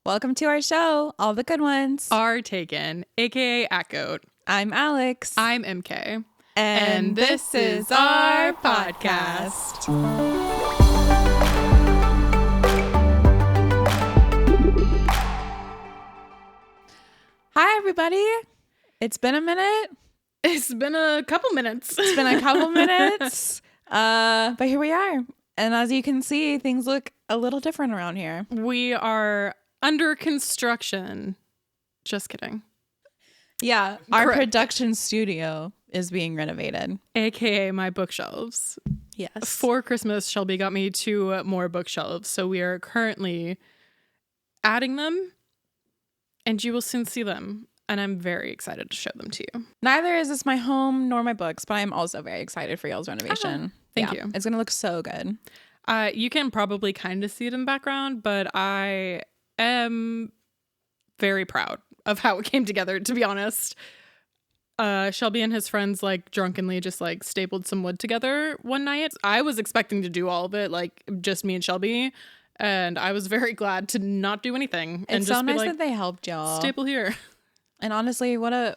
Welcome to our show. All the good ones are taken, aka Acgoat. I'm Alex. I'm MK. And this is our podcast. Hi, everybody. It's been a minute. It's been a couple minutes. But here we are. And as you can see, things look a little different around here. We are under construction. Just kidding. Yeah, our production studio is being renovated. AKA my bookshelves. Yes. For Christmas, Shelby got me 2 more bookshelves. So we are currently adding them. And you will soon see them. And I'm very excited to show them to you. Neither is this my home nor my books, but I'm also very excited for y'all's renovation. Thank you. It's going to look so good. You can probably kind of see it in the background, but I am very proud of how it came together, to be honest. Shelby and his friends drunkenly just stapled some wood together one night. I was expecting to do all of it, just me and Shelby. And I was very glad to not do anything. It's and so just nice that they helped y'all. Staple here. And honestly, what a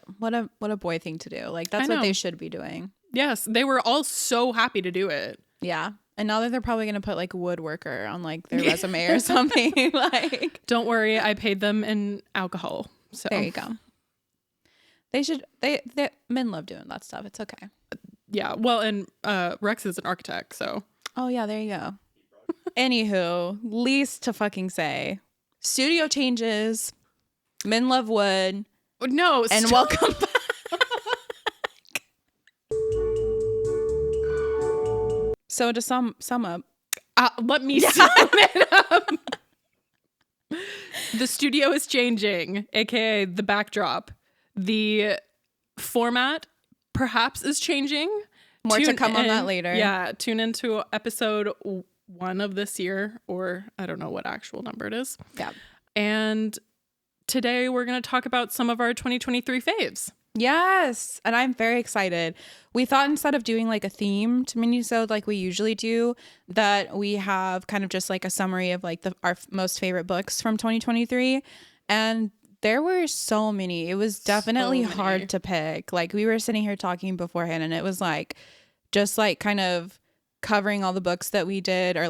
boy thing to do. That's what they should be doing. Yes, they were all so happy to do it. Yeah. And now that they're probably going to put woodworker on their resume or something. Don't worry, I paid them in alcohol. So there you go. They should men love doing that stuff. It's okay. Yeah. Well, and Rex is an architect, so. Oh yeah, there you go. Anywho, least to fucking say. Studio changes. Men love wood. No, and welcome back. So to sum up, let me sum it up. The studio is changing, aka the backdrop. The format perhaps is changing. More to come on that later. Yeah, tune into episode 1 of this year, or I don't know what actual number it is. Yeah. And today we're going to talk about some of our 2023 faves. Yes. And I'm very excited. We thought instead of doing a theme to Minisode like we usually do, that we have kind of just a summary of our most favorite books from 2023. And there were so many. It was definitely hard to pick. We were sitting here talking beforehand and it was just kind of covering all the books that we did or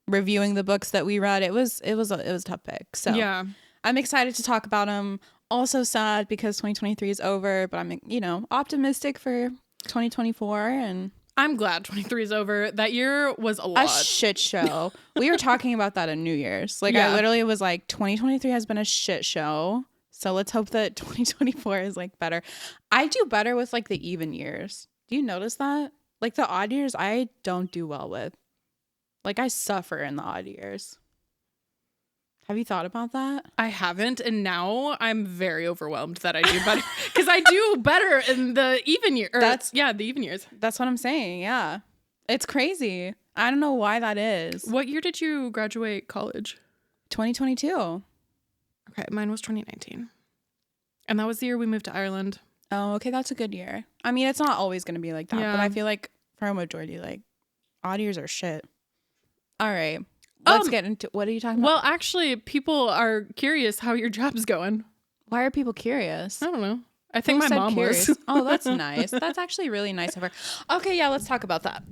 reviewing the books that we read. It was a tough pick. So yeah. I'm excited to talk about them. Also sad because 2023 is over, but I'm, optimistic for 2024. And I'm glad 23 is over. That year was a lot. A shit show. We were talking about that at New Year's. I literally was 2023 has been a shit show. So let's hope that 2024 is better. I do better with the even years. Do you notice that? The odd years, I don't do well with. I suffer in the odd years. Have you thought about that? I haven't, and now I'm very overwhelmed that I do better because I do better in the even year. The even years. That's what I'm saying. Yeah, it's crazy. I don't know why that is. What year did you graduate college? 2022. Okay, mine was 2019, and that was the year we moved to Ireland. Oh, okay, that's a good year. I mean, it's not always going to be like that, but I feel for a majority, odd years are shit. All right. Let's get into what are you talking about? Well, actually, people are curious how your job's going. Why are people curious? I don't know. I think my mom was. Oh, that's nice. That's actually really nice of her. Okay, yeah, let's talk about that.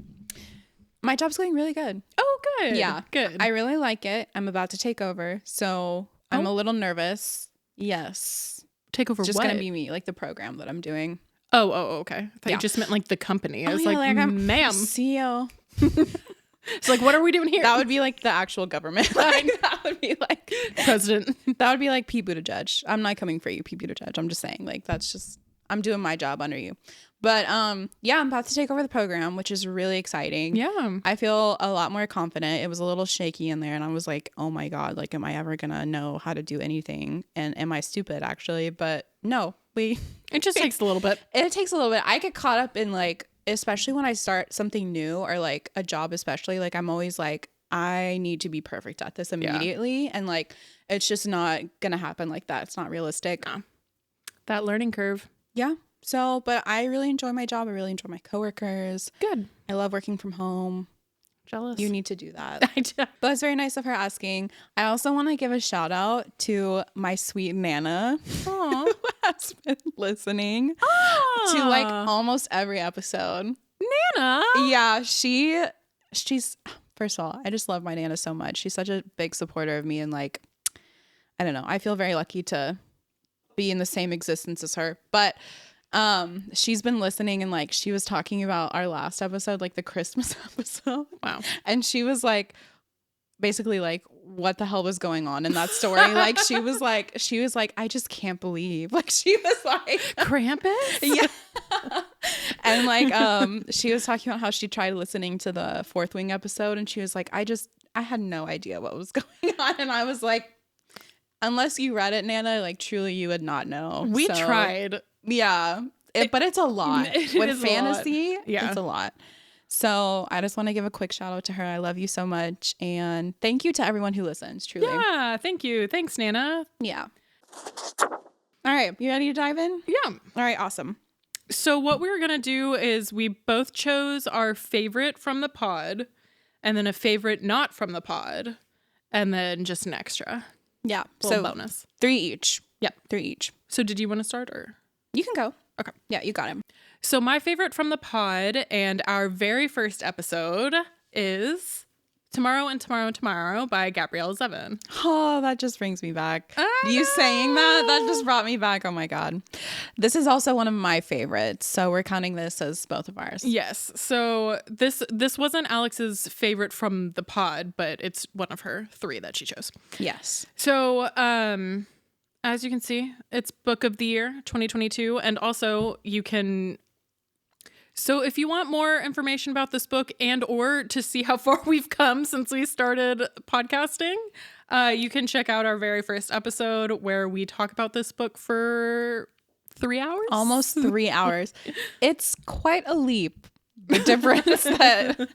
My job's going really good. Oh, good. Yeah, good. I really like it. I'm about to take over, so I'm a little nervous. Yes. Take over it's just what? Gonna be me, the program that I'm doing. Oh, okay. I thought you just meant the company. I was I'm ma'am. CEO. It's what are we doing here? That would be the actual government. That would be president. That would be Pete Buttigieg. I'm not coming for you, Pete Buttigieg. I'm just saying that's just I'm doing my job under you. But yeah, I'm about to take over the program, which is really exciting. Yeah. I feel a lot more confident. It was a little shaky in there and I was oh my God, am I ever gonna know how to do anything? And am I stupid actually? But no, it just takes a little bit. It takes a little bit. I get caught up in especially when I start something new or a job, especially I'm always I need to be perfect at this immediately. Yeah. And it's just not gonna happen like that. It's not realistic. Yeah. That learning curve. Yeah. So, but I really enjoy my job. I really enjoy my coworkers. Good. I love working from home. Jealous. You need to do that. I do. But it's very nice of her asking. I also want to give a shout out to my sweet Nana who has been listening to like almost every episode. Nana. Yeah, she's first of all, I just love my Nana so much. She's such a big supporter of me, and like, I don't know, I feel very lucky to be in the same existence as her. But she's been listening, and like she was talking about our last episode, like the Christmas episode. Wow. And she was like, basically like, what the hell was going on in that story? Like she was like, I just can't believe. Like she was like Krampus? Yeah. And like she was talking about how she tried listening to the Fourth Wing episode, and she was like, I had no idea what was going on. And I was like, unless you read it, Nana, like truly you would not know. We So, tried. yeah. But it's a lot. With fantasy, yeah. it's a lot. So I just want to give a quick shout out to her. I love you so much. And thank you to everyone who listens, truly. Yeah, thank you. Thanks, Nana. Yeah. All right. You ready to dive in? Yeah. All right. Awesome. So what we're going to do is we both chose our favorite from the pod, and then a favorite not from the pod, and then just an extra. Yeah. So So bonus. 3 each. Yeah. 3 each. So did you want to start or? You can go. Okay. Yeah, you got him. So my favorite from the pod and our very first episode is Tomorrow and Tomorrow and Tomorrow by Gabrielle Zevin. Oh, that just brings me back. You saying that just brought me back. Oh my God. This is also one of my favorites. So we're counting this as both of ours. Yes. So this wasn't Alex's favorite from the pod, but it's one of her 3 that she chose. Yes. So, as you can see, it's Book of the Year 2022. And also you can... So if you want more information about this book and or to see how far we've come since we started podcasting, you can check out our very first episode where we talk about this book for 3 hours. Almost 3 hours. It's quite a leap. The difference that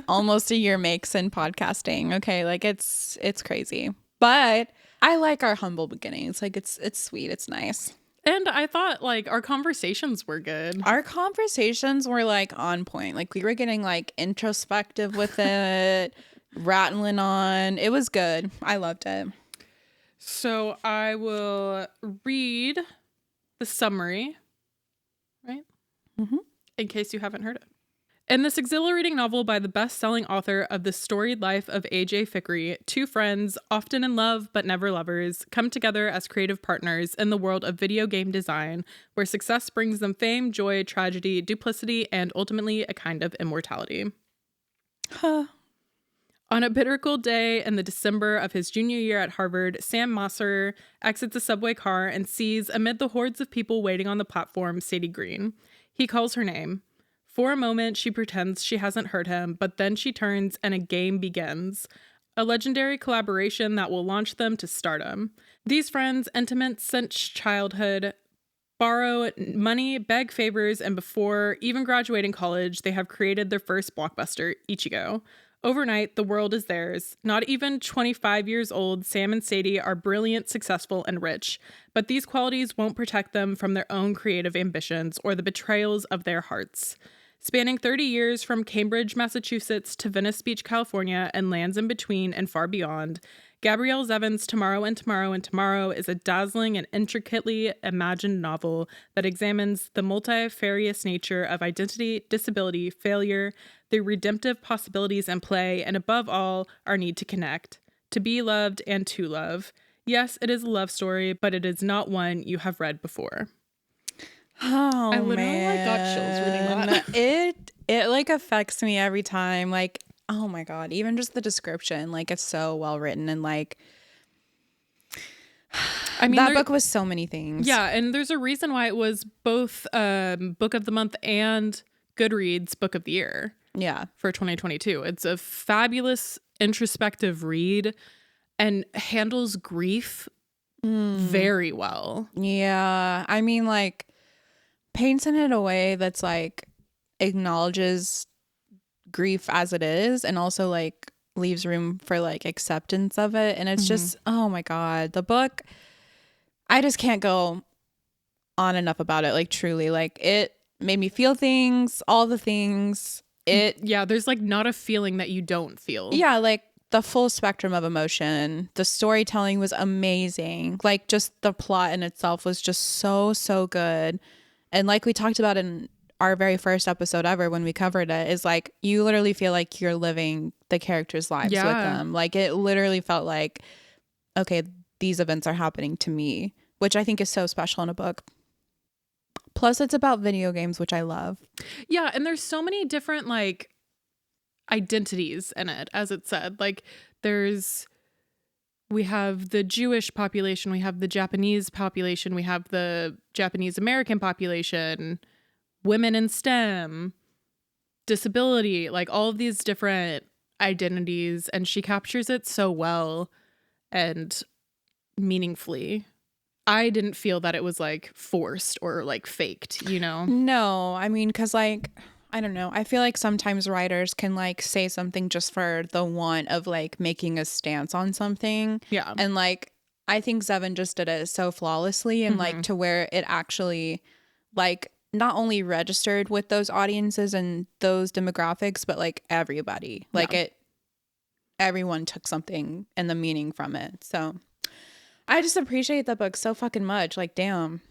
almost a year makes in podcasting. Okay. Like it's crazy, but I like our humble beginnings. Like it's sweet. It's nice. And I thought like our conversations were good. Our conversations were like on point. Like we were getting like introspective with it, rattling on. It was good. I loved it. So I will read the summary, right? Mm-hmm. In case you haven't heard it. In this exhilarating novel by the best-selling author of The Storied Life of A.J. Fickery, 2 friends, often in love but never lovers, come together as creative partners in the world of video game design, where success brings them fame, joy, tragedy, duplicity, and ultimately a kind of immortality. Huh. On a bitter cold day in the December of his junior year at Harvard, Sam Mosser exits a subway car and sees, amid the hordes of people waiting on the platform, Sadie Green. He calls her name. For a moment, she pretends she hasn't heard him, but then she turns and a game begins. A legendary collaboration that will launch them to stardom. These friends, intimate since childhood, borrow money, beg favors, and before even graduating college, they have created their first blockbuster, Ichigo. Overnight, the world is theirs. Not even 25 years old, Sam and Sadie are brilliant, successful, and rich. But these qualities won't protect them from their own creative ambitions or the betrayals of their hearts. Spanning 30 years from Cambridge, Massachusetts to Venice Beach, California, and lands in between and far beyond, Gabrielle Zevin's Tomorrow and Tomorrow and Tomorrow is a dazzling and intricately imagined novel that examines the multifarious nature of identity, disability, failure, the redemptive possibilities in play, and above all, our need to connect, to be loved and to love. Yes, it is a love story, but it is not one you have read before. Oh, I literally man. got chills reading that. It like affects me every time. Like, oh my God, even just the description, like it's so well written and like, I mean, that book was so many things. Yeah, and there's a reason why it was both Book of the Month and Goodreads Book of the Year. Yeah, for 2022. It's a fabulous introspective read and handles grief very well. Yeah, I mean, like paints in it a way that's like acknowledges grief as it is and also like leaves room for like acceptance of it. And it's just, oh my God, the book, I just can't go on enough about it. Like truly, like it made me feel things, all the things. Yeah, there's like not a feeling that you don't feel. Yeah, like the full spectrum of emotion. The storytelling was amazing. Like just the plot in itself was just so, so good. And like we talked about in our very first episode ever when we covered it, is like you literally feel like you're living the characters' lives with them. Like it literally felt like, okay, these events are happening to me, which I think is so special in a book. Plus it's about video games, which I love. Yeah, and there's so many different like identities in it, as it said. Like we have the Jewish population, we have the Japanese population, we have the Japanese American population, women in STEM, disability, like all of these different identities, and she captures it so well and meaningfully. I didn't feel that it was like forced or like faked, you know? No, I mean, because like, I don't know. I feel like sometimes writers can like say something just for the want of like making a stance on something. Yeah. And like, I think Zevin just did it so flawlessly and like to where it actually like not only registered with those audiences and those demographics, but like everybody. Like everyone took something and the meaning from it. So I just appreciate the book so fucking much. Like, damn.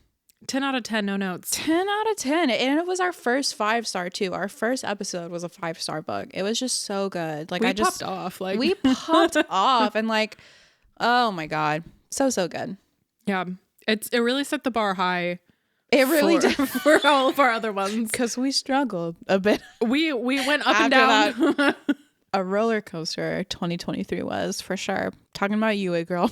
10 out of 10, no notes. 10 out of 10. And it was our first 5-star too. Our first episode was a 5-star book. It was just so good. Like we popped off. Like we popped off and like, oh my God. So good. Yeah. It really set the bar high. It really did for all of our other ones. Because we struggled a bit. We went up and down. A roller coaster 2023 was for sure. Talking about you, girl.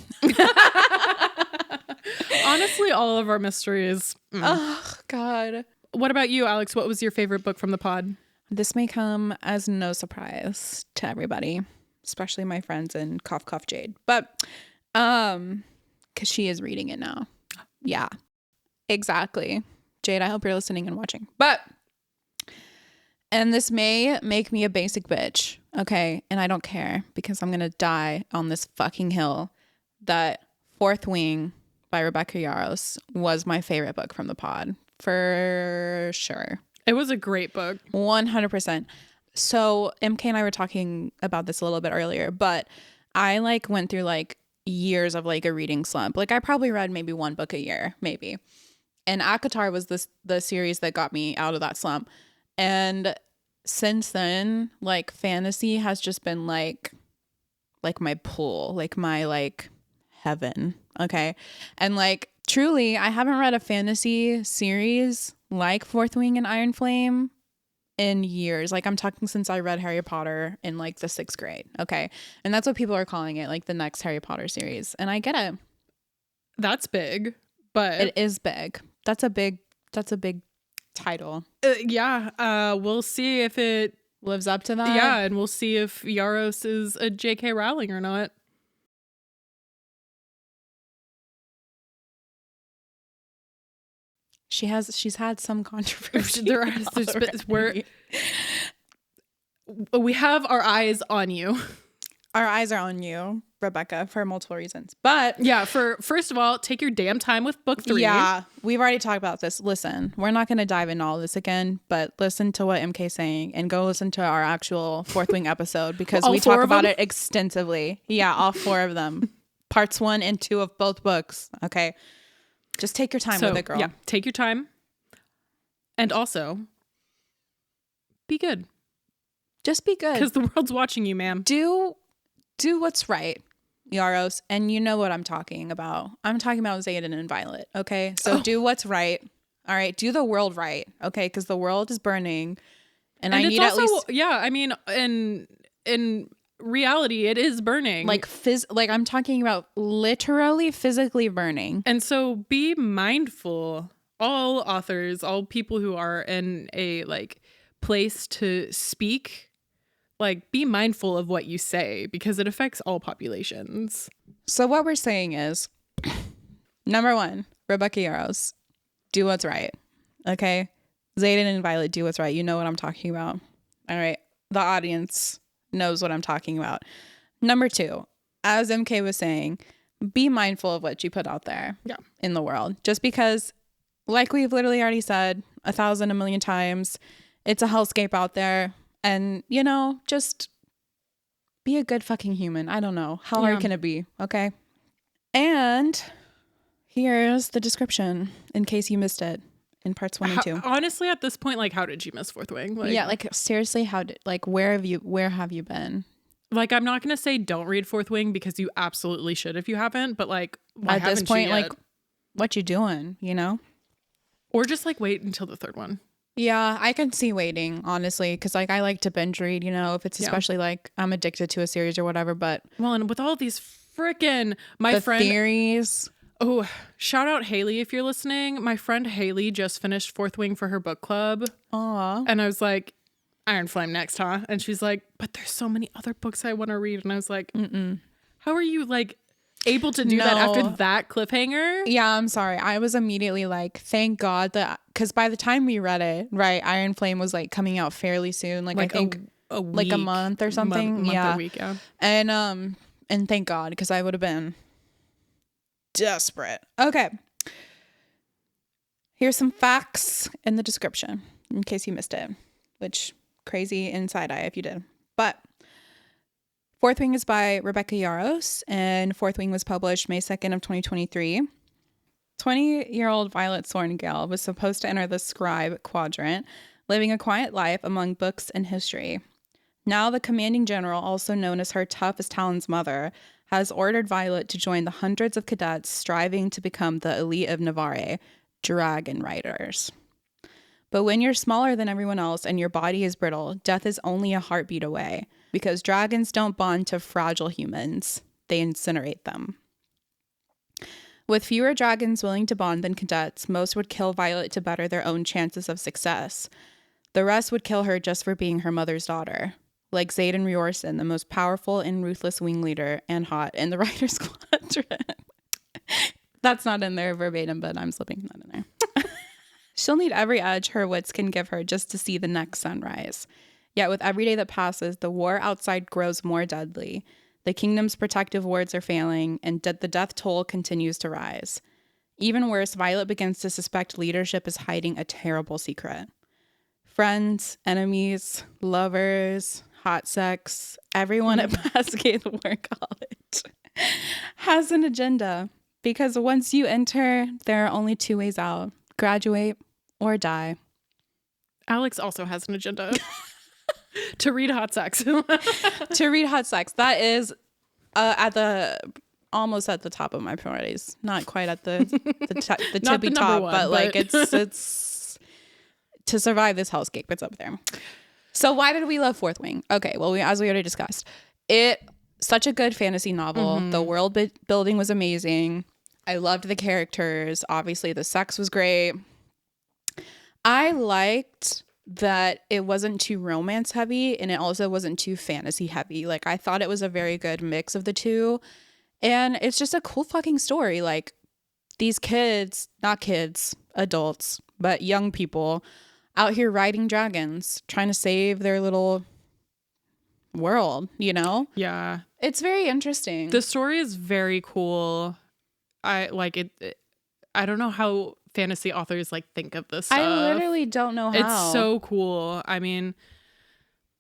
Honestly, all of our mysteries. Oh, God. What about you, Alex? What was your favorite book from the pod? This may come as no surprise to everybody, especially my friends in Cough Cough Jade. But because she is reading it now. Yeah, exactly. Jade, I hope you're listening and watching. And this may make me a basic bitch, okay? And I don't care because I'm going to die on this fucking hill that Fourth Wing by Rebecca Yarros was my favorite book from the pod, for sure. It was a great book. 100%. So MK and I were talking about this a little bit earlier, but I like went through like years of like a reading slump. Like I probably read maybe one book a year, maybe. And ACOTAR was the series that got me out of that slump. And since then, like fantasy has just been like my pool, like my like heaven. Okay. And like truly, I haven't read a fantasy series like Fourth Wing and Iron Flame in years. Like I'm talking since I read Harry Potter in like the 6th grade. Okay. And that's what people are calling it, like the next Harry Potter series. And I get it. That's big, but it is big. That's a big title. Yeah. We'll see if it lives up to that. Yeah. And we'll see if Yarros is a J.K. Rowling or not. She's had some controversy. We have our eyes on you. Our eyes are on you, Rebecca, for multiple reasons. But yeah, first of all, take your damn time with book 3. Yeah, we've already talked about this. Listen, we're not going to dive into all this again, but listen to what MK's saying and go listen to our actual Fourth Wing episode because we talk about it extensively. Yeah, all 4 of them. Parts 1 and 2 of both books. Okay. Just take your time with it, girl. Yeah, take your time. And also, be good. Just be good. Because the world's watching you, ma'am. Do what's right, Yarros. And you know what I'm talking about. I'm talking about Xaden and Violet, okay? So do what's right. All right? Do the world right, okay? Because the world is burning. And I need also, at least... Yeah, I mean, in reality, it is burning. Like I'm talking about literally physically burning. And so be mindful. All authors, all people who are in a like place to speak, like be mindful of what you say because it affects all populations. So what we're saying is, number 1, Rebecca Yarros, do what's right. Okay? Xaden and Violet, do what's right. You know what I'm talking about. All right. The audience knows what I'm talking about. Number 2, as MK was saying, be mindful of what you put out there in the world. Just because, like we've literally already said 1,000 a million times, it's a hellscape out there. And, just be a good fucking human. I don't know. How hard can it be? Okay. And here's the description in case you missed it in parts 1 and 2. Honestly, at this point, like, how did you miss Fourth Wing? Yeah, like, seriously, where have you been? Like, I'm not going to say don't read Fourth Wing because you absolutely should if you haven't, but like, why at this point, you yet? like, what you doing, Or just like wait until the third one. Yeah, I can see waiting, honestly, because like I like to binge read, if it's especially like I'm addicted to a series or whatever. But well, and with all these freaking theories. Oh, shout out Haley if you're listening. My friend Haley just finished Fourth Wing for her book club. Aw. And I was like, Iron Flame next, huh? And she's like, but there's so many other books I want to read. And I was like, how are you like able to do that after that cliffhanger? Yeah, I'm sorry. I was immediately like, thank God that, because by the time we read it, right, Iron Flame was like coming out fairly soon. Like I think a week, like a month or something. Month yeah. or week, yeah. And thank God, because I would have been desperate. Okay. Here's some facts in the description in case you missed it, which crazy inside eye if you did. But Fourth Wing is by Rebecca Yarros, and Fourth Wing was published May 2nd of 2023. 20-year-old Violet Sorngale was supposed to enter the scribe quadrant, living a quiet life among books and history. Now the commanding general, also known as her tough as Talon's mother, has ordered Violet to join the hundreds of cadets striving to become the elite of Navarre, dragon riders. But when you're smaller than everyone else and your body is brittle, death is only a heartbeat away, because dragons don't bond to fragile humans. They incinerate them. With fewer dragons willing to bond than cadets, most would kill Violet to better their own chances of success. The rest would kill her just for being her mother's daughter. Like Xaden Riorson, the most powerful and ruthless wing leader and hot in the Rider Squadron. That's not in there verbatim, but I'm slipping that in there. She'll need every edge her wits can give her just to see the next sunrise. Yet with every day that passes, the war outside grows more deadly. The kingdom's protective wards are failing, and the death toll continues to rise. Even worse, Violet begins to suspect leadership is hiding a terrible secret. Friends, enemies, lovers, hot sex, everyone at Pascade War College has an agenda. Because once you enter, there are only two ways out: graduate or die. Alex also has an agenda. To read hot sex. To read hot sex. That is almost at the top of my priorities. Not quite at the tippy top, but like it's to survive this hellscape. It's up there. So why did we love Fourth Wing? Okay, well, as we already discussed, such a good fantasy novel. Mm-hmm. The world building was amazing. I loved the characters. Obviously, the sex was great. I liked that it wasn't too romance heavy and it also wasn't too fantasy heavy. Like, I thought it was a very good mix of the two. And it's just a cool fucking story. Like, these kids, not kids, adults, but young people out here riding dragons, trying to save their little world, Yeah. It's very interesting. The story is very cool. I like it. I don't know how fantasy authors like think of this stuff. I literally don't know how. It's so cool. I mean,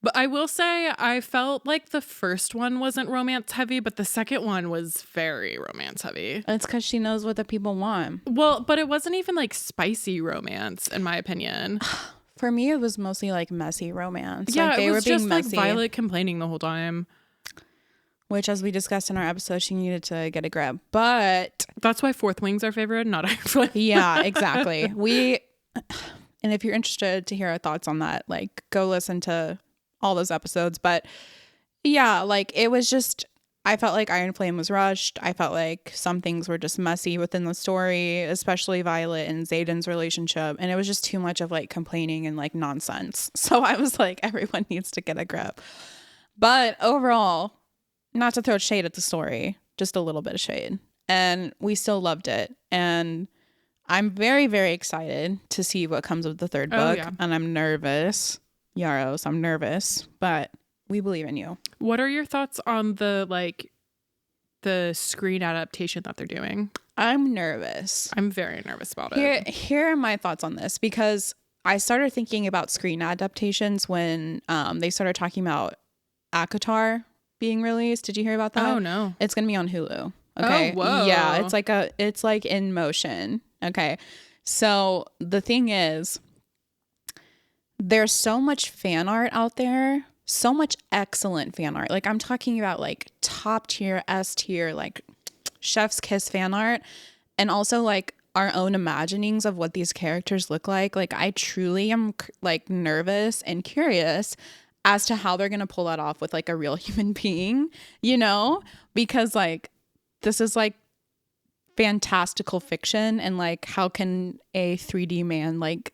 but I will say I felt like the first one wasn't romance heavy, but the second one was very romance heavy. It's because she knows what the people want. Well, but it wasn't even like spicy romance, in my opinion. For me, it was mostly like messy romance. Yeah, like, they it was were being just messy. like Violet complaining the whole time. Which, as we discussed in our episode, she needed to get a grip. But that's why Fourth Wing's our favorite, not Iron Flame. Yeah, exactly. And if you're interested to hear our thoughts on that, like, go listen to all those episodes. But yeah, like, it was just, I felt like Iron Flame was rushed. I felt like some things were just messy within the story, especially Violet and Xaden's relationship. And it was just too much of like complaining and like nonsense. So I was like, everyone needs to get a grip. But overall, not to throw shade at the story, just a little bit of shade. And we still loved it. And I'm very, very excited to see what comes of the third book. Yeah. And I'm nervous. Yarros, I'm nervous, but we believe in you. What are your thoughts on the screen adaptation that they're doing? I'm nervous. I'm very nervous about it. Here are my thoughts on this, because I started thinking about screen adaptations when they started talking about Akatar being released. Did you hear about that? Oh no. It's gonna be on Hulu. Okay. Oh, whoa. Yeah, it's like in motion. Okay. So the thing is, there's so much fan art out there, so much excellent fan art. Like I'm talking about like top tier, S tier, like chef's kiss fan art, and also like our own imaginings of what these characters look like. Like I truly am like nervous and curious as to how they're going to pull that off with like a real human being, you know, because like this is like fantastical fiction, and like how can a 3D man like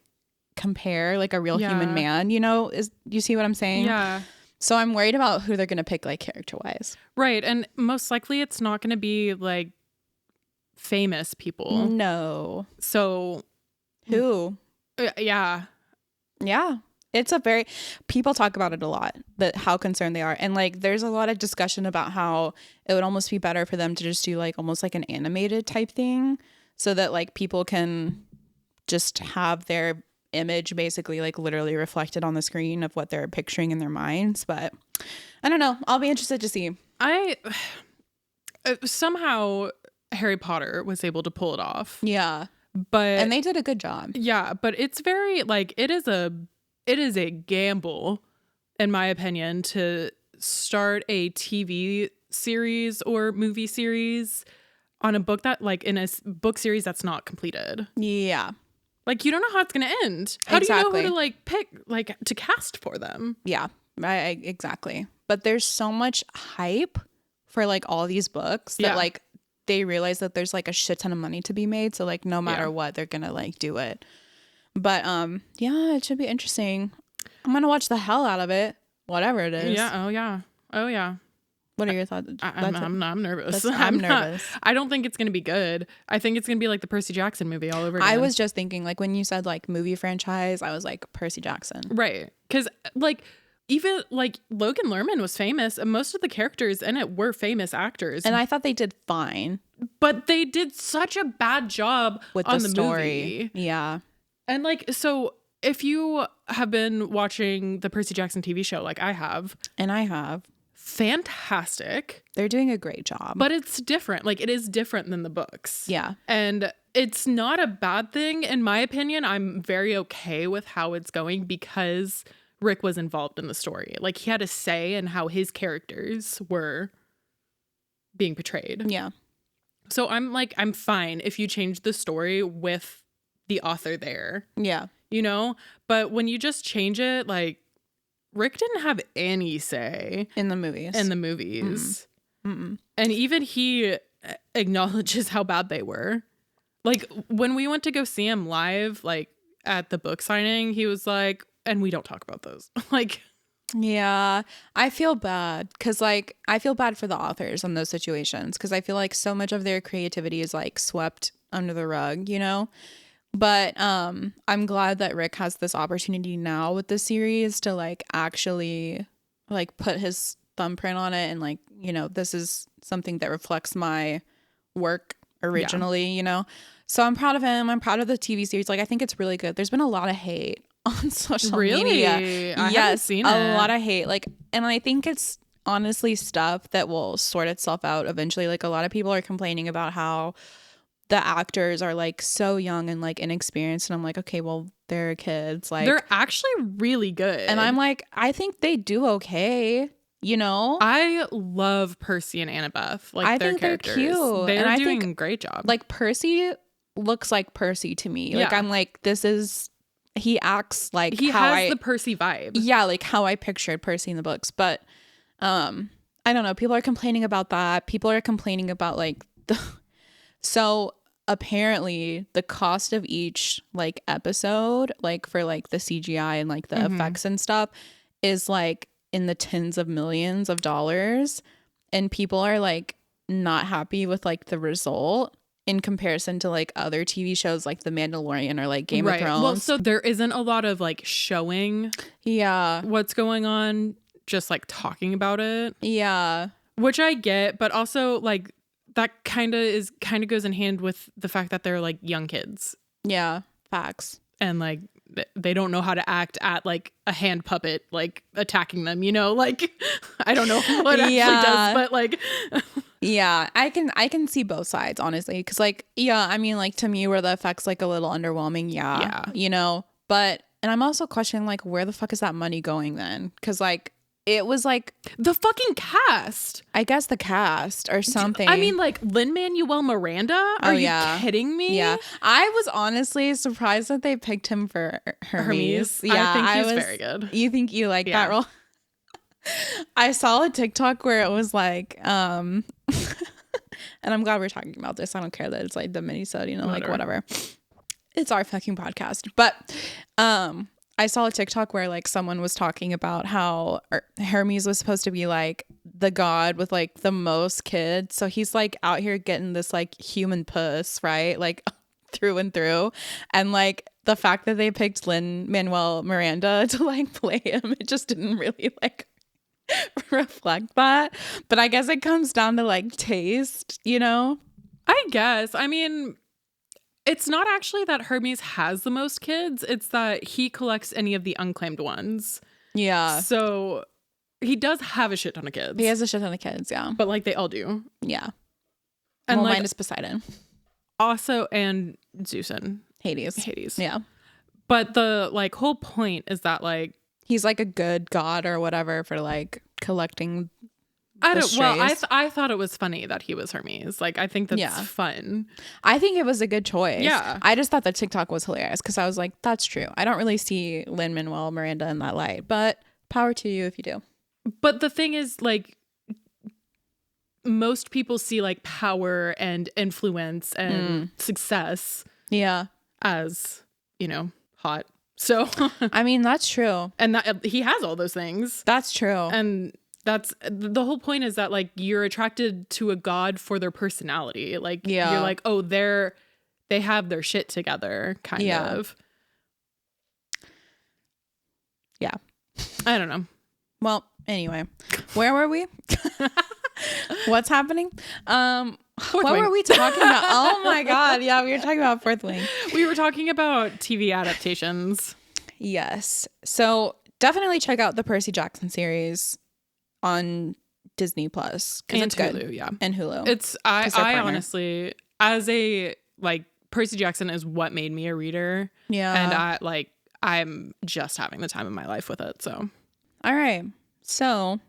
compare like a real human man, you know? Is you see what I'm saying? Yeah. So I'm worried about who they're going to pick like character wise. Right. And most likely it's not going to be like famous people. No. So Who? yeah. Yeah. It's a very, people talk about it a lot, that how concerned they are. And like there's a lot of discussion about how it would almost be better for them to just do like almost like an animated type thing, so that like people can just have their image basically like literally reflected on the screen of what they're picturing in their minds. But I don't know. I'll be interested to see. I somehow Harry Potter was able to pull it off. Yeah. And they did a good job. Yeah, but it's very like it is a gamble, in my opinion, to start a TV series or movie series on a book that like in a book series that's not completed. Yeah. Like you don't know how it's going to end. How do you know who to like pick like to cast for them? Yeah, exactly. But there's so much hype for like all these books that like they realize that there's like a shit ton of money to be made. So like no matter what, they're going to like do it. But yeah, it should be interesting. I'm going to watch the hell out of it, whatever it is. Yeah. Oh yeah. What are your thoughts? I'm nervous. I'm nervous. I don't think it's going to be good. I think it's going to be like the Percy Jackson movie all over again. I was just thinking, like, when you said, like, movie franchise, I was like, Percy Jackson. Right. Because, like, even, like, Logan Lerman was famous, and most of the characters in it were famous actors. And I thought they did fine. But they did such a bad job with on the story. movie. Yeah. And, like, so if you have been watching the Percy Jackson TV show, like I have. And I have. Fantastic. They're doing a great job. But it's different. Like it is different than the books. Yeah. And it's not a bad thing. In my opinion, I'm very okay with how it's going because Rick was involved in the story. Like he had a say in how his characters were being portrayed. Yeah. So I'm fine if you change the story with the author there. Yeah. You know? But when you just change it, like Rick didn't have any say in the movies. Mm-mm. And even he acknowledges how bad they were. Like when we went to go see him live, like at the book signing, he was like, and we don't talk about those. Like, yeah, I feel bad because like I feel bad for the authors in those situations because I feel like so much of their creativity is like swept under the rug, you know? But I'm glad that Rick has this opportunity now with the series to like actually like put his thumbprint on it and like, you know, this is something that reflects my work originally, you know. So I'm proud of him. I'm proud of the TV series. Like I think it's really good. There's been a lot of hate on social media. I haven't seen it. A lot of hate. Like, and I think it's honestly stuff that will sort itself out eventually. Like a lot of people are complaining about how the actors are like so young and like inexperienced, and I'm like, okay, well, they're kids. Like they're actually really good. And I'm like, I think they do okay, you know? I love Percy and Annabeth. Like I think characters. They're cute. They're doing a great job. Like Percy looks like Percy to me. Like I'm like, he acts like he has the Percy vibe. Yeah, like how I pictured Percy in the books. But I don't know. People are complaining about that. People are complaining about like so apparently the cost of each like episode, like for like the CGI and like the effects and stuff is like in the tens of millions of dollars, and people are like not happy with like the result in comparison to like other TV shows like The Mandalorian or like Game of Thrones. Well, so there isn't a lot of like showing what's going on, just like talking about it. Yeah. Which I get, but also like that kind of goes in hand with the fact that they're like young kids. Yeah, facts. And like they don't know how to act at like a hand puppet, like attacking them, you know, like I don't know what it actually does, but like yeah, I can see both sides, honestly, because like, yeah, I mean, like to me were the effects like a little underwhelming, yeah, you know, but and I'm also questioning like where the fuck is that money going then, because like it was like the fucking cast, I guess the cast or something. I mean, like Lin-Manuel Miranda, are you kidding me? Yeah, I was honestly surprised that they picked him for Hermes. Yeah, I think he's very good. You think you like that role? I saw a TikTok where it was like, and I'm glad we're talking about this. I don't care that it's like the Minisode, you know, like whatever. It's our fucking podcast. But I saw a TikTok where like someone was talking about how Hermes was supposed to be like the god with like the most kids. So he's like out here getting this like human puss, right? Like through and through. And like the fact that they picked Lin-Manuel Miranda to like play him, it just didn't really like reflect that. But I guess it comes down to like taste, you know? I guess. I mean, it's not actually that Hermes has the most kids. It's that he collects any of the unclaimed ones. Yeah. So he does have a shit ton of kids. He has a shit ton of kids, yeah. But like they all do. Yeah. And well, like, minus Poseidon. Also, and Zeus and Hades. Yeah. But the like whole point is that like he's like a good god or whatever for like collecting. I thought it was funny that he was Hermes. Like, I think that's fun. I think it was a good choice. Yeah. I just thought the TikTok was hilarious because I was like, that's true. I don't really see Lin-Manuel Miranda in that light, but power to you if you do. But the thing is, like, most people see like power and influence and success. Yeah. As, you know, hot. So, I mean, that's true. And that he has all those things. That's true. And that's the whole point is that like you're attracted to a god for their personality. Like you're like, oh, they have their shit together, kind of. Yeah. I don't know. Well, anyway, where were we? What's happening? What were we talking about? Oh my god, yeah, we were talking about Fourth Wing. We were talking about TV adaptations. Yes. So definitely check out the Percy Jackson series on Disney Plus and it's good. Hulu, yeah, and Hulu. It's I honestly, as a like Percy Jackson is what made me a reader. Yeah, and I'm just having the time of my life with it. So, all right. So,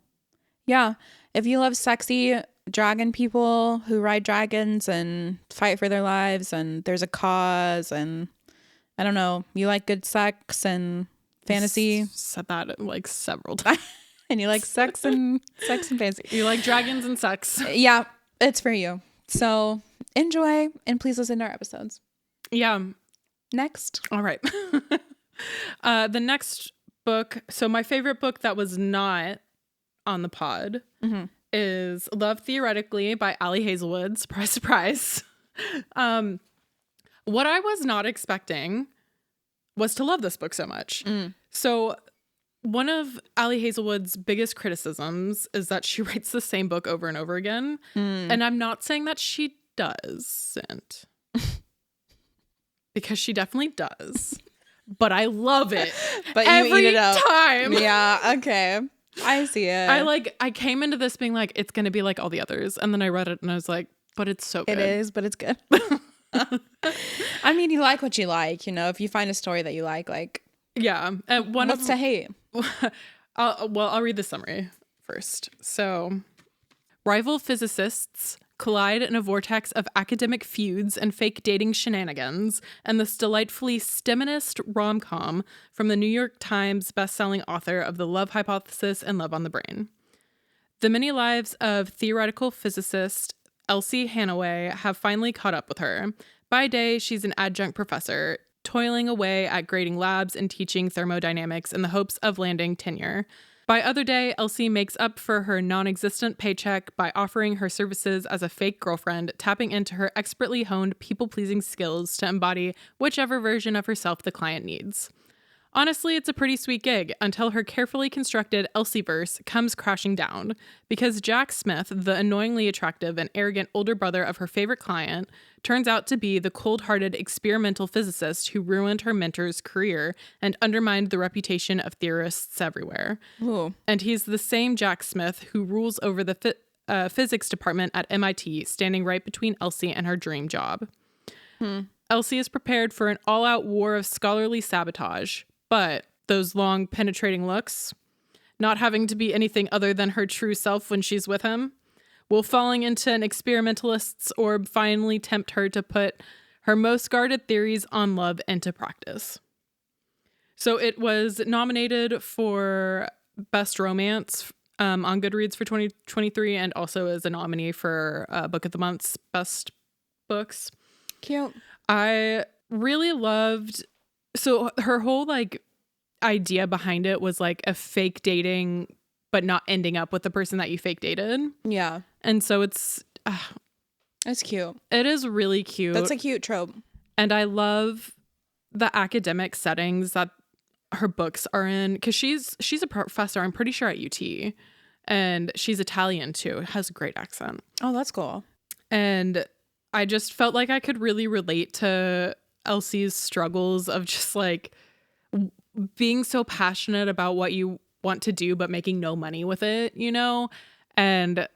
yeah, if you love sexy dragon people who ride dragons and fight for their lives, and there's a cause, and I don't know, you like good sex and fantasy. Said that like several times. And you like sex and fantasy. You like dragons and sex. Yeah, it's for you. So enjoy and please listen to our episodes. Yeah. Next. All right. The next book. So my favorite book that was not on the pod is Love Theoretically by Ali Hazelwood. Surprise, surprise. What I was not expecting was to love this book so much. So one of Ali Hazelwood's biggest criticisms is that she writes the same book over and over again. And I'm not saying that she doesn't. Because she definitely does. But I love it. But every you eat it up. time. Yeah, okay. I see it. I came into this being like, it's going to be like all the others. And then I read it and I was like, but it's so good. It is, but it's good. I mean, you like what you like, you know, if you find a story that you like. Yeah. What's to hate? I'll read the summary first. So, rival physicists collide in a vortex of academic feuds and fake dating shenanigans, and this delightfully STEMinist rom-com from the New York Times bestselling author of The Love Hypothesis and Love on the Brain. The many lives of theoretical physicist Elsie Hanaway have finally caught up with her. By day, she's an adjunct professor, toiling away at grading labs and teaching thermodynamics in the hopes of landing tenure. By other day, Elsie makes up for her non-existent paycheck by offering her services as a fake girlfriend, tapping into her expertly honed people-pleasing skills to embody whichever version of herself the client needs. Honestly, it's a pretty sweet gig until her carefully constructed Elsieverse comes crashing down because Jack Smith, the annoyingly attractive and arrogant older brother of her favorite client, turns out to be the cold-hearted experimental physicist who ruined her mentor's career and undermined the reputation of theorists everywhere. Ooh. And he's the same Jack Smith who rules over the physics department at MIT, standing right between Elsie and her dream job. Elsie is prepared for an all-out war of scholarly sabotage, but those long, penetrating looks, not having to be anything other than her true self when she's with him, will falling into an experimentalist's orb finally tempt her to put her most guarded theories on love into practice. So it was nominated for Best Romance on Goodreads for 2023 and also as a nominee for Book of the Month's Best Books. Cute. I really loved, so her whole like idea behind it was like a fake dating, but not ending up with the person that you fake dated. Yeah. And so it's cute. It is really cute. That's a cute trope. And I love the academic settings that her books are in, because she's a professor, I'm pretty sure, at UT, and she's Italian too. Has a great accent. Oh, that's cool. And I just felt like I could really relate to Elsie's struggles of just like being so passionate about what you want to do, but making no money with it, you know? And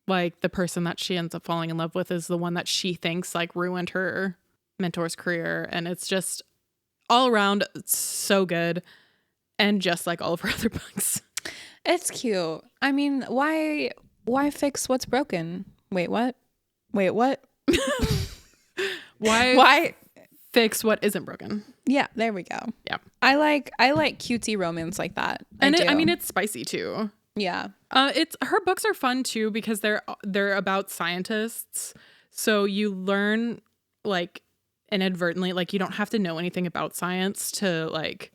like the person that she ends up falling in love with is the one that she thinks like ruined her mentor's career. And it's just all around so good. And just like all of her other books. It's cute. I mean, why fix what's broken? Wait, what? Why fix what isn't broken? Yeah, there we go. Yeah. I like cutesy romance like that. I mean, it's spicy too. Yeah. It's her books are fun too because they're about scientists. So you learn like inadvertently, like you don't have to know anything about science to like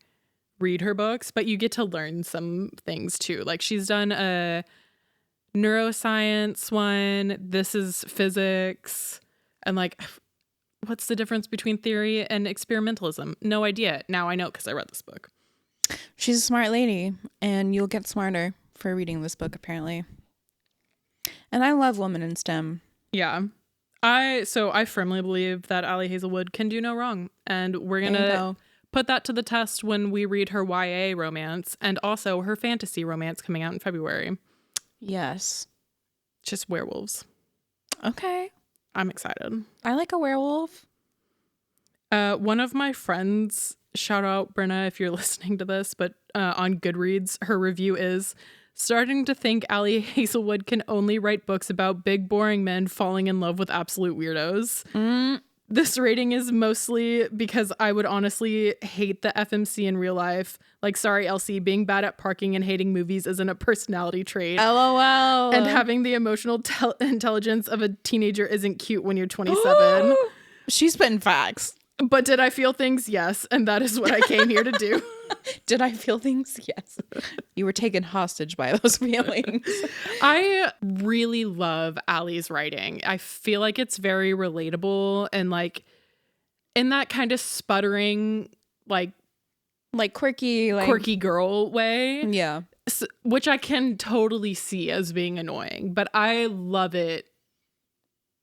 read her books, but you get to learn some things too. Like she's done a neuroscience one. This is physics. And like, what's the difference between theory and experimentalism? No idea. Now I know because I read this book. She's a smart lady, and you'll get smarter for reading this book, apparently. And I love women in STEM. Yeah. I firmly believe that Allie Hazelwood can do no wrong. And we're going to put that to the test when we read her YA romance and also her fantasy romance coming out in February. Yes. Just werewolves. Okay. I'm excited. I like a werewolf. One of my friends, shout out Brenna if you're listening to this, but on Goodreads, her review is starting to think Allie Hazelwood can only write books about big, boring men falling in love with absolute weirdos. This rating is mostly because I would honestly hate the FMC in real life. Like, sorry, Elsie, being bad at parking and hating movies isn't a personality trait. LOL. And having the emotional intelligence of a teenager isn't cute when you're 27. She's spitting facts. But did I feel things? Yes. And that is what I came here to do. Did I feel things? Yes. You were taken hostage by those feelings. I really love Allie's writing. I feel like it's very relatable and like in that kind of sputtering, like quirky, quirky girl way. Yeah. Which I can totally see as being annoying, but I love it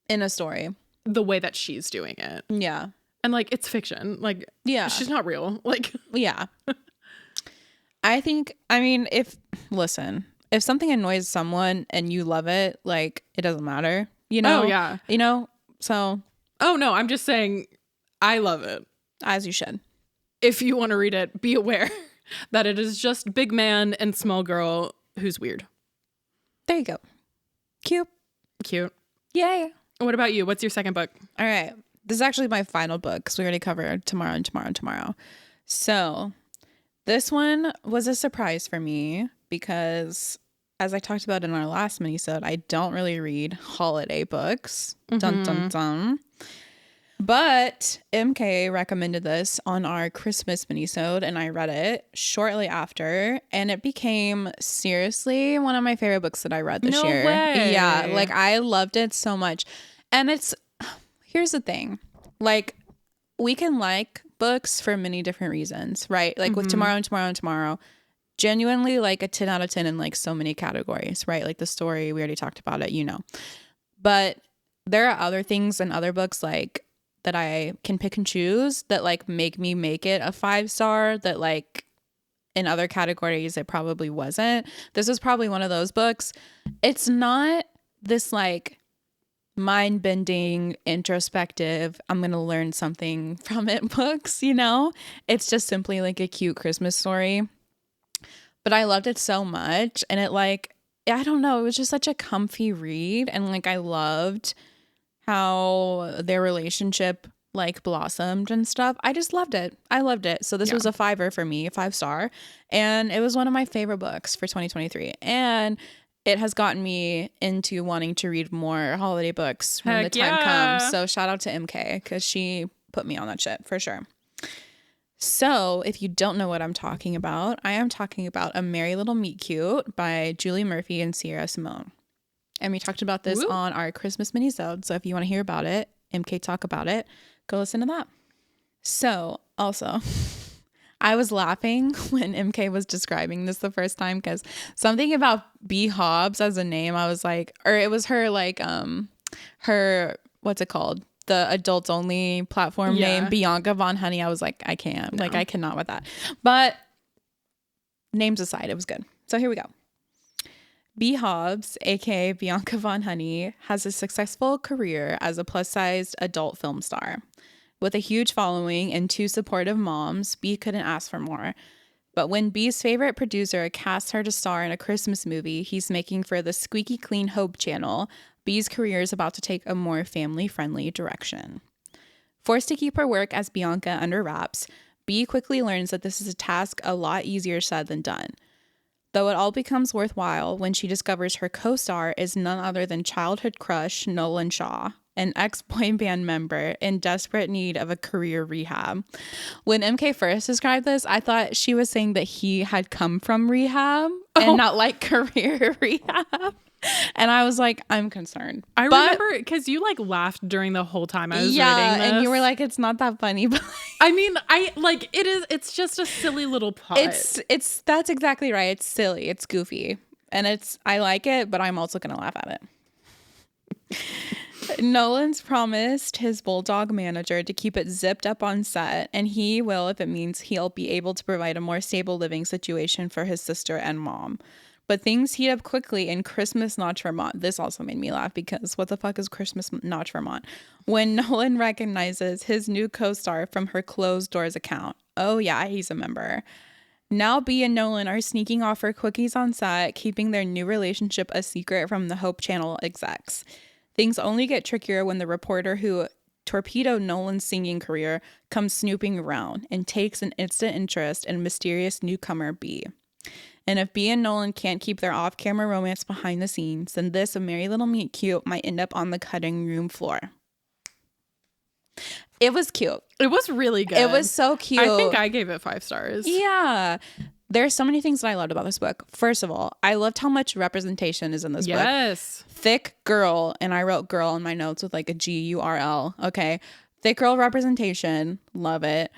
in a story. The way that she's doing it. Yeah. And like, it's fiction. Like, yeah, she's not real. Like, yeah. If something annoys someone and you love it, like, it doesn't matter, you know? Oh, yeah. You know? So. Oh, no, I'm just saying I love it. As you should. If you want to read it, be aware that it is just big man and small girl who's weird. There you go. Cute. Yay. What about you? What's your second book? All right. This is actually my final book because we already covered tomorrow. So this one was a surprise for me because, as I talked about in our last minisode, I don't really read holiday books. Dun, dun, dun. But MK recommended this on our Christmas minisode, and I read it shortly after, and it became seriously one of my favorite books that I read this year. No way. Yeah, like I loved it so much. And here's the thing. Like, we can like books for many different reasons, right? Like with Tomorrow and Tomorrow and Tomorrow, genuinely like a 10 out of 10 in like so many categories, right? Like the story, we already talked about it, you know. But there are other things in other books like that I can pick and choose that like make me make it a 5-star that like in other categories it probably wasn't. This is probably one of those books. It's not this like mind-bending, introspective, I'm gonna learn something from it books, you know? It's just simply like a cute Christmas story. But I loved it so much, and it like, I don't know, it was just such a comfy read, and like I loved how their relationship like blossomed and stuff. I just loved it. I loved it. So this was a 5-er for me, 5-star, and it was one of my favorite books for 2023. And it has gotten me into wanting to read more holiday books when the time comes. So shout out to MK because she put me on that shit for sure. So if you don't know what I'm talking about, I am talking about A Merry Little Meet Cute by Julie Murphy and Sierra Simone. And we talked about this on our Christmas minisode. So if you want to hear about it, MK talk about it, go listen to that. So also, I was laughing when MK was describing this the first time because something about B. Hobbs as a name, I was like, or it was her like, her, what's it called? The adults only platform name, Bianca Von Honey. I was like, I can't, like, I cannot with that. But names aside, it was good. So here we go. B. Hobbs, aka Bianca Von Honey, has a successful career as a plus-sized adult film star. With a huge following and 2 supportive moms, B couldn't ask for more. But when B's favorite producer casts her to star in a Christmas movie he's making for the squeaky clean Hope channel, B's career is about to take a more family-friendly direction. Forced to keep her work as Bianca under wraps, B quickly learns that this is a task a lot easier said than done. Though it all becomes worthwhile when she discovers her co-star is none other than childhood crush Nolan Shaw, an ex-boy band member in desperate need of a career rehab. When MK first described this, I thought she was saying that he had come from rehab and not like career rehab. And I was like, I'm concerned. I remember because you like laughed during the whole time I was reading this. And you were like, it's not that funny. But I mean, it's just a silly little plot. That's exactly right. It's silly. It's goofy. And I like it, but I'm also going to laugh at it. Nolan's promised his bulldog manager to keep it zipped up on set, and he will if it means he'll be able to provide a more stable living situation for his sister and mom. But things heat up quickly in Christmas Notch, Vermont. This also made me laugh because what the fuck is Christmas Notch, Vermont? When Nolan recognizes his new co-star from her closed doors account. Oh yeah, he's a member. Now B and Nolan are sneaking off for quickies on set, keeping their new relationship a secret from the Hope Channel execs. Things only get trickier when the reporter who torpedoed Nolan's singing career comes snooping around and takes an instant interest in mysterious newcomer B. And if B and Nolan can't keep their off-camera romance behind the scenes, then this A Merry Little Meet Cute might end up on the cutting room floor. It was cute. It was really good. It was so cute. I think I gave it 5 stars. Yeah. There's so many things that I loved about this book. First of all, I loved how much representation is in this book. Yes. Thick girl, and I wrote girl in my notes with like a G-U-R-L. Okay. Thick girl representation. Love it.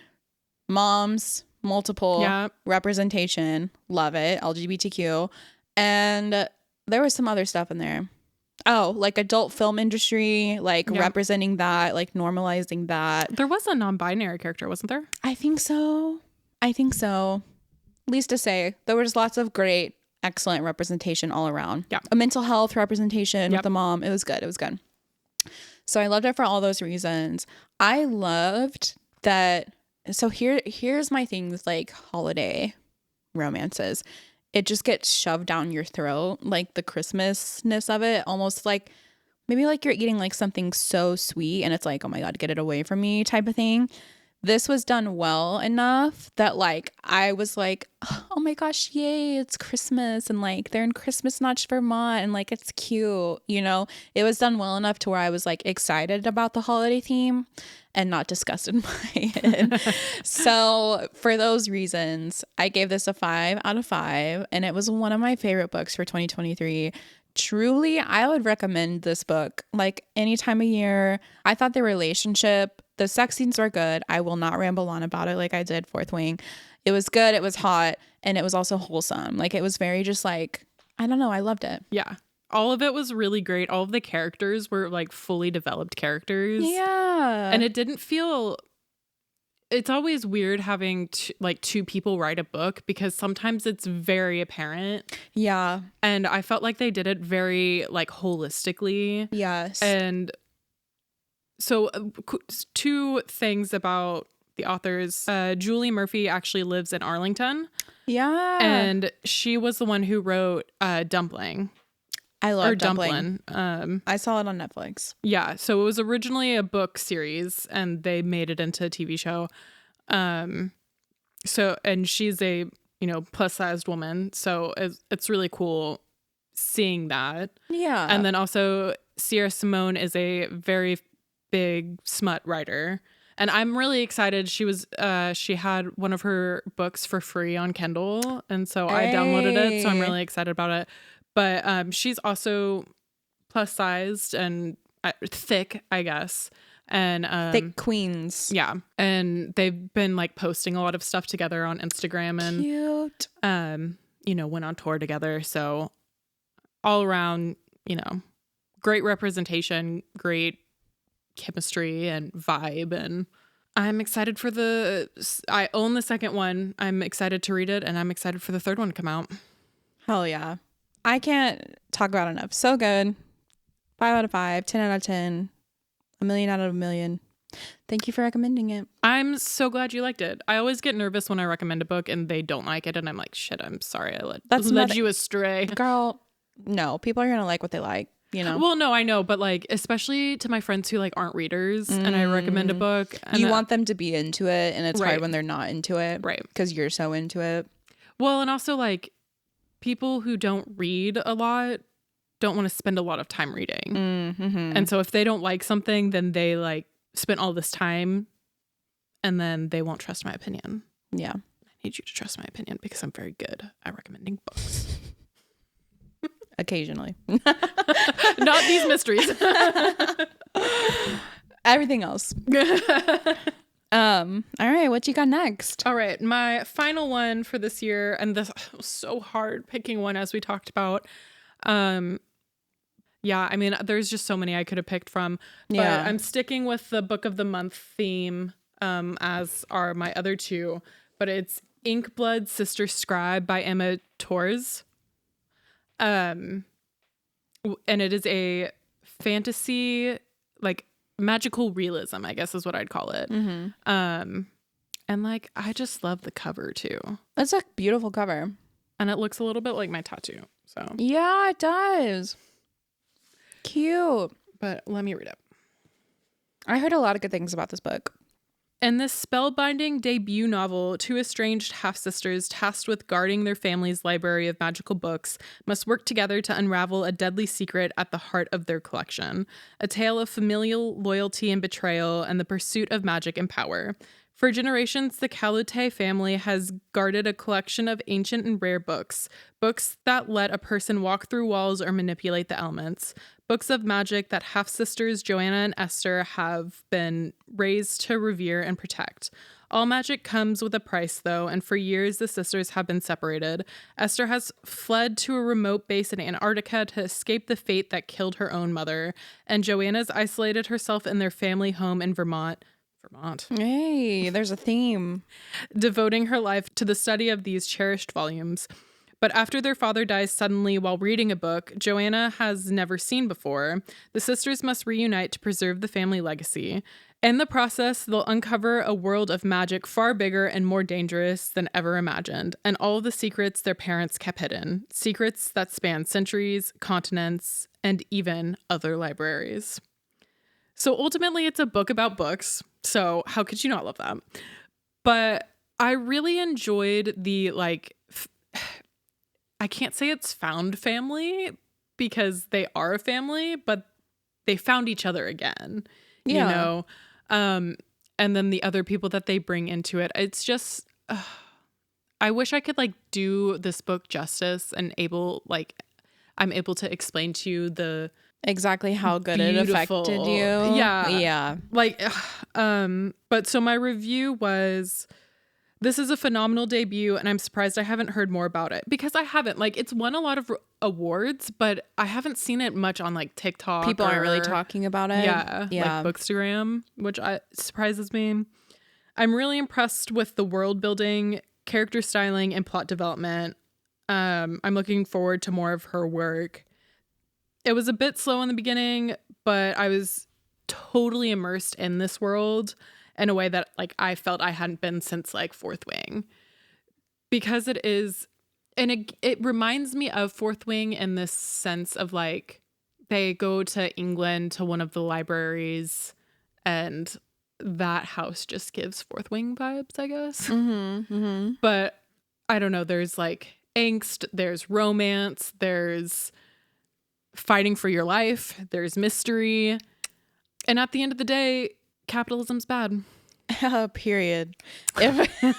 Moms. Multiple representation. Love it. LGBTQ. And there was some other stuff in there. Oh, like adult film industry, like representing that, like normalizing that. There was a non-binary character, wasn't there? I think so. Least to say, there was lots of great, excellent representation all around. Yeah. A mental health representation with the mom. It was good. So I loved it for all those reasons. I loved that. So here's my thing with like holiday romances. It just gets shoved down your throat, like the Christmasness of it, almost like maybe like you're eating like something so sweet and it's like, oh my God, get it away from me type of thing. This was done well enough that like I was like, oh my gosh, yay, it's Christmas, and like they're in Christmas Notch, Vermont, and like it's cute, you know. It was done well enough to where I was like excited about the holiday theme and not disgusted by it. So for those reasons, I gave this a 5 out of 5, and it was one of my favorite books for 2023. Truly, I would recommend this book like any time of year. I thought the relationship The sex scenes were good. I will not ramble on about it like I did Fourth Wing. It was good. It was hot. And it was also wholesome. Like, it was very just like, I don't know. I loved it. Yeah. All of it was really great. All of the characters were like fully developed characters. Yeah. And it didn't feel... It's always weird having like two people write a book because sometimes it's very apparent. Yeah. And I felt like they did it very like holistically. Yes. And so two things about the authors. Julie Murphy actually lives in Arlington. Yeah. And she was the one who wrote Dumpling. I love Dumpling. Dumplin'. I saw it on Netflix. Yeah, so it was originally a book series, and they made it into a TV show. So, and she's a plus sized woman, so it's really cool seeing that. Yeah, and then also Sierra Simone is a very big smut writer, and I'm really excited. She had one of her books for free on Kindle, and so I downloaded it. So I'm really excited about it. But she's also plus sized and thick, I guess. And thick queens. Yeah. And they've been like posting a lot of stuff together on Instagram and cute. Went on tour together. So all around, great representation, great chemistry and vibe. And I'm excited for I own the second one. I'm excited to read it, and I'm excited for the third one to come out. Hell yeah. I can't talk about it enough. So good. 5 out of 5, 10 out of 10, a million out of a million. Thank you for recommending it. I'm so glad you liked it. I always get nervous when I recommend a book and they don't like it, and I'm like, shit, I'm sorry I led you astray. Girl, no. People are going to like what they like, Well, no, I know, but like, especially to my friends who like aren't readers and I recommend a book. And you want them to be into it, and it's hard when they're not into it. Right. Because you're so into it. Well, and also like, people who don't read a lot don't want to spend a lot of time reading. Mm-hmm. And so if they don't like something, then they like spent all this time and then they won't trust my opinion. Yeah. I need you to trust my opinion because I'm very good at recommending books. Occasionally. Not these mysteries. Everything else. All right, what you got next? All right, my final one for this year, and this was so hard picking one as we talked about. Yeah, I mean, there's just so many I could have picked from, but I'm sticking with the book of the month theme, as are my other two, but it's Inkblood Sister Scribe by Emma Torres. And it is a fantasy, like, magical realism, I guess is what I'd call it. Mm-hmm. And like, I just love the cover too. It's a beautiful cover. And it looks a little bit like my tattoo. So yeah, it does. Cute. But let me read it. I heard a lot of good things about this book. In this spellbinding debut novel, two estranged half-sisters tasked with guarding their family's library of magical books must work together to unravel a deadly secret at the heart of their collection. A tale of familial loyalty and betrayal and the pursuit of magic and power. For generations, the Kalute family has guarded a collection of ancient and rare books. Books that let a person walk through walls or manipulate the elements. Books of magic that half-sisters Joanna and Esther have been raised to revere and protect. All magic comes with a price, though, and for years the sisters have been separated. Esther has fled to a remote base in Antarctica to escape the fate that killed her own mother, and Joanna's isolated herself in their family home in Vermont. Hey, there's a theme. Devoting her life to the study of these cherished volumes. But after their father dies suddenly while reading a book Joanna has never seen before, the sisters must reunite to preserve the family legacy. In the process, they'll uncover a world of magic far bigger and more dangerous than ever imagined, and all of the secrets their parents kept hidden. Secrets that span centuries, continents, and even other libraries. So ultimately, it's a book about books. So how could you not love that? But I really enjoyed the, like, I can't say it's found family because they are a family, but they found each other again, you know? And then the other people that they bring into it, it's just, I wish I could like do this book justice and I'm able to explain to you the exactly how good it beautiful. affected you. Yeah. Like, but so my review was, this is a phenomenal debut, and I'm surprised I haven't heard more about it, because I haven't. Like, it's won a lot of awards, but I haven't seen it much on like TikTok. People aren't really talking about it. Yeah. Like Bookstagram, which surprises me. I'm really impressed with the world building, character styling, and plot development. I'm looking forward to more of her work. It was a bit slow in the beginning, but I was totally immersed in this world in a way that like I felt I hadn't been since like Fourth Wing, because it is, and it reminds me of Fourth Wing in this sense of like they go to England to one of the libraries, and that house just gives Fourth Wing vibes, I guess. But I don't know, there's like angst, there's romance, there's fighting for your life, there's mystery, and at the end of the day, capitalism's bad. Period. If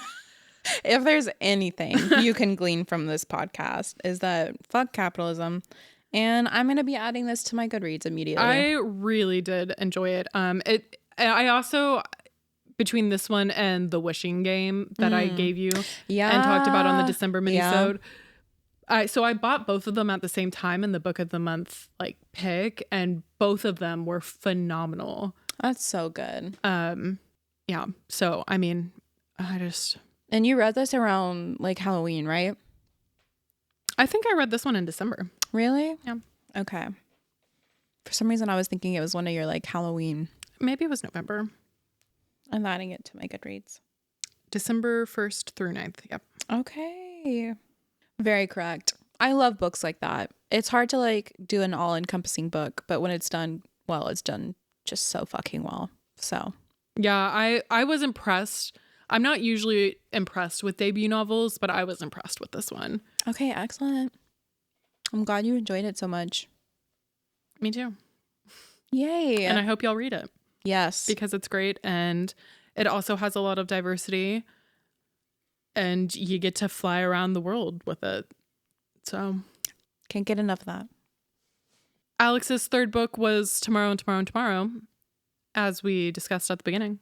there's anything you can glean from this podcast, is that fuck capitalism. And I'm going to be adding this to my Goodreads immediately. I really did enjoy it. I also, between this one and the Wishing Game that I gave you and talked about on the December minisode, so I bought both of them at the same time in the book of the month like pick, and both of them were phenomenal. That's so good. Yeah. So I mean, and you read this around like Halloween, right? I think I read this one in December. Really? Yeah. Okay. For some reason, I was thinking it was one of your like Halloween. Maybe it was November. I'm adding it to my Goodreads. December 1st through 9th. Yep. Okay. Very correct. I love books like that. It's hard to like do an all-encompassing book, but when it's done well, it's done just so fucking well. So yeah, I was impressed. I'm not usually impressed with debut novels, but I was impressed with this one. Okay, excellent. I'm glad you enjoyed it so much. Me too. Yay. And I hope y'all read it. Yes. Because it's great, and it also has a lot of diversity, and you get to fly around the world with it. So can't get enough of that. Alex's third book was Tomorrow and Tomorrow and Tomorrow, as we discussed at the beginning.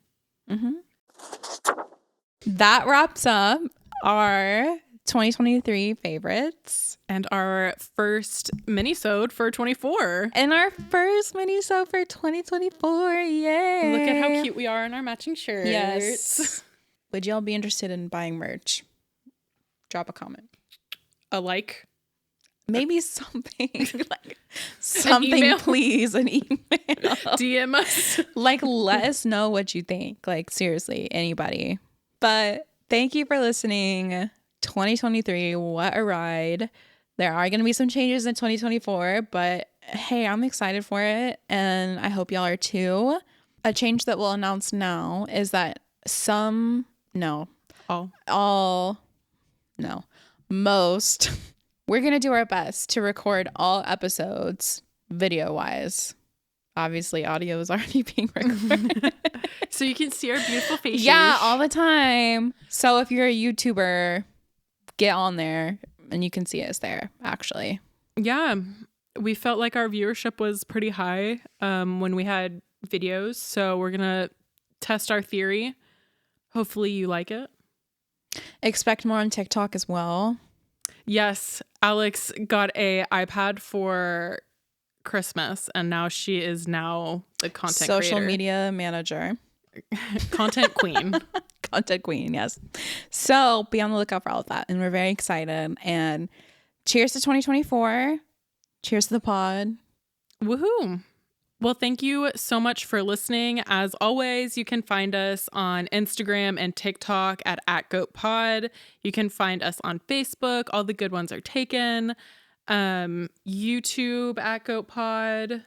That wraps up our 2023 favorites. And our first minisode for 24. And our first minisode for 2024. Yay. Look at how cute we are in our matching shirts. Yes. Would y'all be interested in buying merch? Drop a comment. A like. Maybe something. Like something, please. An email. DM us. Like, let us know what you think. Like, seriously, anybody. But thank you for listening. 2023, what a ride. There are going to be some changes in 2024, but hey, I'm excited for it, and I hope y'all are too. A change that we'll announce now is that most, we're going to do our best to record all episodes video-wise. Obviously, audio is already being recorded. So you can see our beautiful faces. Yeah, all the time. So if you're a YouTuber, get on there and you can see us there, actually. Yeah. We felt like our viewership was pretty high when we had videos. So we're going to test our theory. Hopefully you like it. Expect more on TikTok as well. Yes. Alex got a iPad for Christmas, and now she is now the content social creator. Media manager. Content queen. Content queen, yes. So be on the lookout for all of that. And we're very excited. And cheers to 2024. Cheers to the pod. Woohoo. Well, thank you so much for listening. As always, you can find us on Instagram and TikTok at @GoatPod. You can find us on Facebook. All the good ones are taken. YouTube @GoatPod.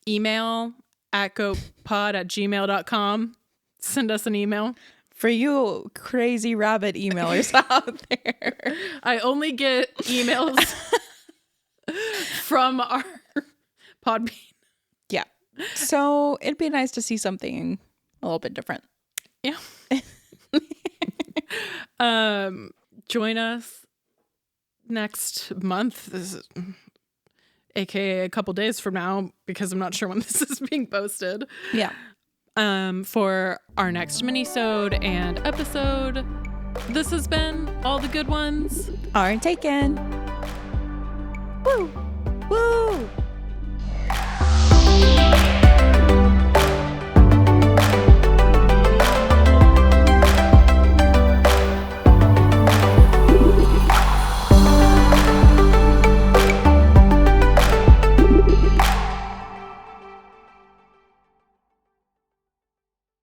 Email @goatpod@gmail.com. Send us an email. For you crazy rabbit emailers out there. I only get emails from our Podbean. Yeah. So it'd be nice to see something a little bit different. Yeah. Join us next month. aka a couple days from now, because I'm not sure when this is being posted. Yeah. For our next minisode and episode. This has been All the Good Ones Aren't Taken. Woo! Woo!